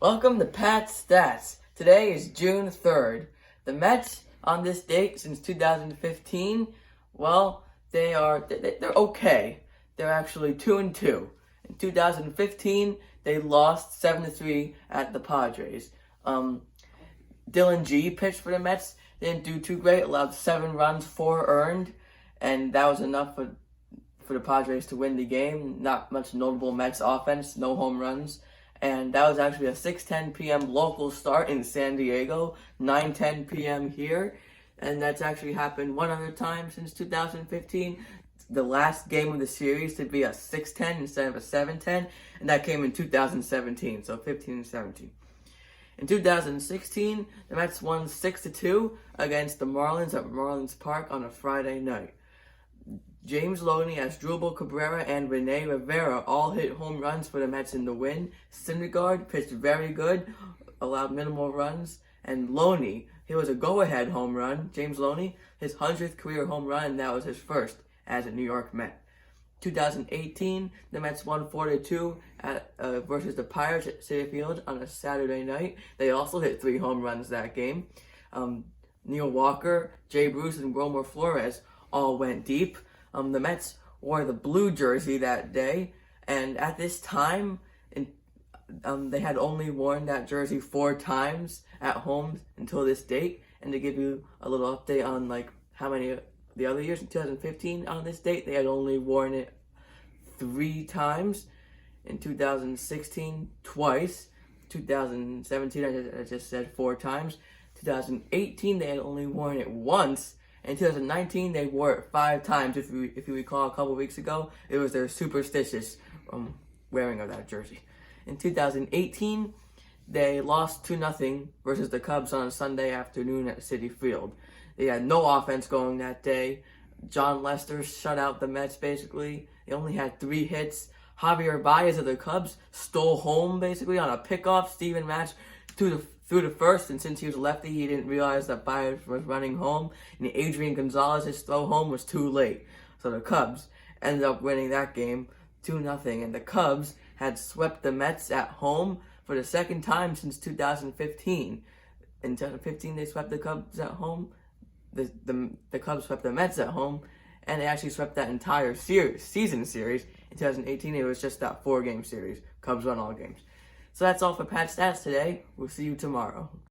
Welcome to Pat's Stats. Today is June 3rd. The Mets on this date since 2015, well, they're okay. They're actually 2-2. In 2015, they lost 7-3 at the Padres. Dylan G pitched for the Mets. Didn't do too great. Allowed 7 runs, 4 earned, and that was enough for the Padres to win the game. Not much notable Mets offense, no home runs. And that was actually a 6:10 p.m. local start in San Diego, 9:10 p.m. here. And that's actually happened one other time since 2015. The last game of the series to be a 6:10 instead of a 7:10, and that came in 2017, so 15 and 17. In 2016, the Mets won 6-2 against the Marlins at Marlins Park on a Friday night. James Loney, Asdrubal Cabrera, and Rene Rivera all hit home runs for the Mets in the win. Syndergaard pitched very good, allowed minimal runs, and Loney, he was a go-ahead home run. James Loney, his 100th career home run, and that was his first as a New York Met. 2018, the Mets won 4-2 versus the Pirates at Citi Field on a Saturday night. They also hit 3 home runs that game. Neil Walker, Jay Bruce, and Wilmer Flores all went deep. The Mets wore the blue jersey that day, and at this time, they had only worn that jersey 4 times at home until this date. And to give you a little update on how many the other years, in 2015 on this date, they had only worn it 3 times. In 2016, twice. 2017, I just said 4 times. 2018, they had only worn it once. In 2019, they wore it 5 times. If you recall, a couple weeks ago, it was their Superstitions wearing of that jersey. In 2018, they lost 2-0 versus the Cubs on a Sunday afternoon at Citi Field. They had no offense going that day. John Lester shut out the Mets, basically. They only had 3 hits. Javier Baez of the Cubs stole home, basically, on a pickoff. Steven Matz through the first, and since he was lefty, he didn't realize that Baez was running home, and Adrian Gonzalez's throw home was too late. So the Cubs ended up winning that game 2-0, and the Cubs had swept the Mets at home for the second time since 2015. In 2015, they swept the Cubs at home. The Cubs swept the Mets at home, and they actually swept that entire season series. In 2018, it was just that 4-game series. Cubs won all games. So that's all for Pat's Stats today. We'll see you tomorrow.